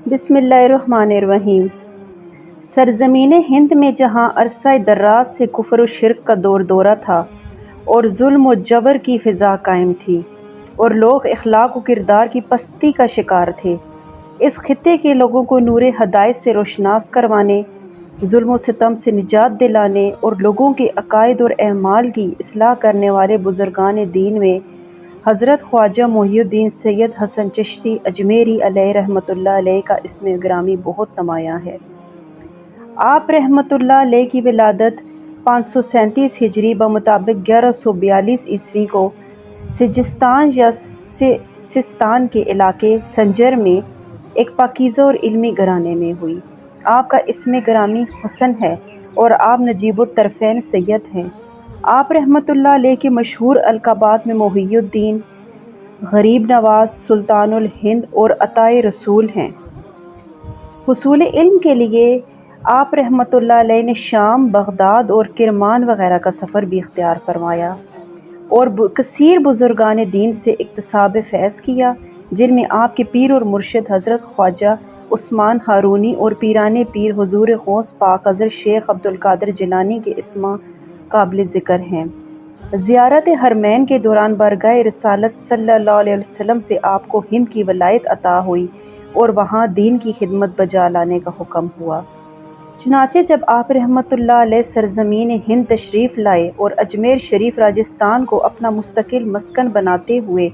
بسم اللہ الرحمن الرحیم۔ سرزمین ہند میں جہاں عرصہ دراز سے کفر و شرک کا دورہ تھا اور ظلم و جبر کی فضا قائم تھی اور لوگ اخلاق و کردار کی پستی کا شکار تھے، اس خطے کے لوگوں کو نور ہدایت سے روشناس کروانے، ظلم و ستم سے نجات دلانے اور لوگوں کے عقائد اور اعمال کی اصلاح کرنے والے بزرگان دین میں حضرت خواجہ محی الدین سید حسن چشتی اجمیری علیہ رحمۃ اللہ علیہ کا اسم گرامی بہت نمایاں ہے۔ آپ رحمۃ اللہ علیہ کی ولادت 537 ہجری بمطابق 1142 عیسوی کو سجستان یا سستان کے علاقے سنجر میں ایک پاکیزہ اور علمی گھرانے میں ہوئی۔ آپ کا اسم گرامی حسن ہے اور آپ نجیب الطرفین سید ہیں۔ آپ رحمۃ اللہ علیہ کے مشہور القابات میں محی الدین، غریب نواز، سلطان الہند اور عطائے رسول ہیں۔ حصول علم کے لیے آپ رحمۃ اللہ علیہ نے شام، بغداد اور کرمان وغیرہ کا سفر بھی اختیار فرمایا اور کثیر بزرگان دین سے اکتساب فیض کیا، جن میں آپ کے پیر اور مرشد حضرت خواجہ عثمان ہارونی اور پیران پیر حضور غوث پاک حضرت شیخ عبدالقادر جیلانی کے اسماء قابل ذکر ہیں۔ زیارت حرمین کے دوران بارگاہ رسالت صلی اللہ علیہ وسلم سے آپ کو ہند کی ولایت عطا ہوئی اور وہاں دین کی خدمت بجا لانے کا حکم ہوا۔ چنانچہ جب آپ رحمۃ اللہ علیہ سرزمین ہند تشریف لائے اور اجمیر شریف راجستھان کو اپنا مستقل مسکن بناتے ہوئے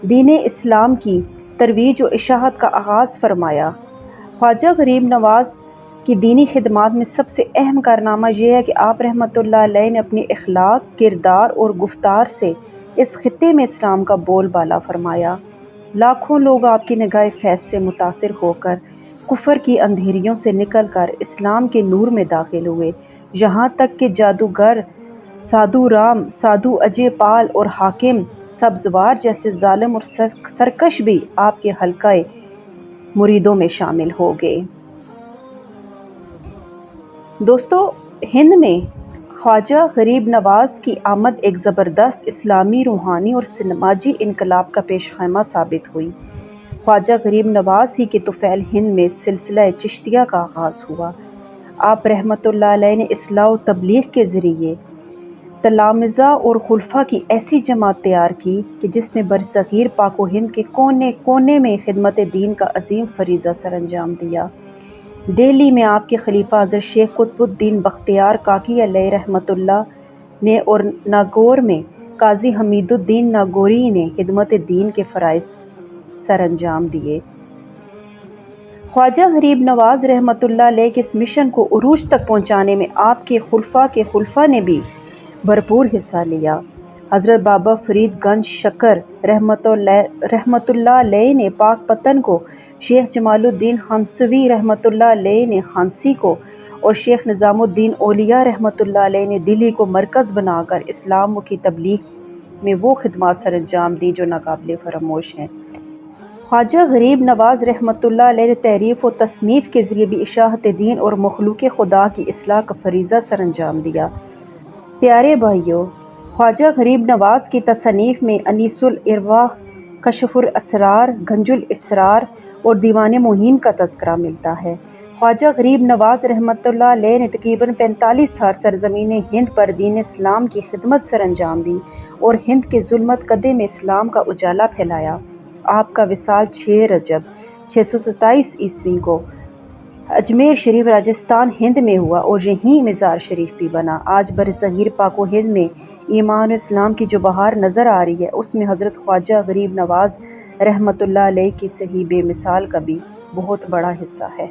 دین اسلام کی ترویج و اشاعت کا آغاز فرمایا۔ خواجہ غریب نواز کی دینی خدمات میں سب سے اہم کارنامہ یہ ہے کہ آپ رحمۃ اللہ علیہ نے اپنی اخلاق، کردار اور گفتار سے اس خطے میں اسلام کا بول بالا فرمایا۔ لاکھوں لوگ آپ کی نگاہ فیض سے متاثر ہو کر کفر کی اندھیریوں سے نکل کر اسلام کے نور میں داخل ہوئے، یہاں تک کہ جادوگر سادھو رام، سادھو اجے پال اور حاکم سبزوار جیسے ظالم اور سرکش بھی آپ کے حلقہ مریدوں میں شامل ہو گئے۔ دوستو، ہند میں خواجہ غریب نواز کی آمد ایک زبردست اسلامی، روحانی اور سماجی انقلاب کا پیش خیمہ ثابت ہوئی۔ خواجہ غریب نواز ہی کے طفیل ہند میں سلسلہ چشتیہ کا آغاز ہوا۔ آپ رحمۃ اللہ علیہ نے اصلاح و تبلیغ کے ذریعے تلامذہ اور خلفاء کی ایسی جماعت تیار کی کہ جس نے برصغیر پاک و ہند کے کونے کونے میں خدمت دین کا عظیم فریضہ سر انجام دیا۔ دہلی میں آپ کے خلیفہ حضرت شیخ قطب الدین بختیار کاکی علیہ رحمۃ اللہ نے اور ناگور میں قاضی حمید الدین ناگوری نے خدمت دین کے فرائض سر انجام دیے۔ خواجہ غریب نواز رحمۃ اللہ علیہ کے اس مشن کو عروج تک پہنچانے میں آپ کے خلفاء نے بھی بھرپور حصہ لیا۔ حضرت بابا فرید گنج شکر رحمۃ اللہ علیہ نے پاک پتن کو، شیخ جمال الدین ہنسوی رحمۃ اللہ علیہ نے ہانسی کو اور شیخ نظام الدین اولیاء رحمۃ اللہ علیہ نے دلی کو مرکز بنا کر اسلام کی تبلیغ میں وہ خدمات سر انجام دی جو ناقابل فراموش ہیں۔ خواجہ غریب نواز رحمۃ اللہ علیہ نے تحریف و تصنیف کے ذریعے بھی اشاعت دین اور مخلوق خدا کی اصلاح کا فریضہ سر انجام دیا۔ پیارے بھائیو، خواجہ غریب نواز کی تصانیف میں انیس الارواح، کشف الاسرار، گنج الاسرار اور دیوان معین کا تذکرہ ملتا ہے۔ خواجہ غریب نواز رحمۃ اللہ علیہ نے تقریباً 45 سال سرزمین ہند پر دین اسلام کی خدمت سر انجام دی اور ہند کے ظلمت کدے میں اسلام کا اجالا پھیلایا۔ آپ کا وصال 6 رجب 627 عیسوی کو اجمیر شریف راجستھان ہند میں ہوا اور یہیں مزار شریف بھی بنا۔ آج برصغیر پاک و ہند میں ایمان و اسلام کی جو بہار نظر آ رہی ہے، اس میں حضرت خواجہ غریب نواز رحمۃ اللہ علیہ کی صحیح بے مثال کا بھی بہت بڑا حصہ ہے۔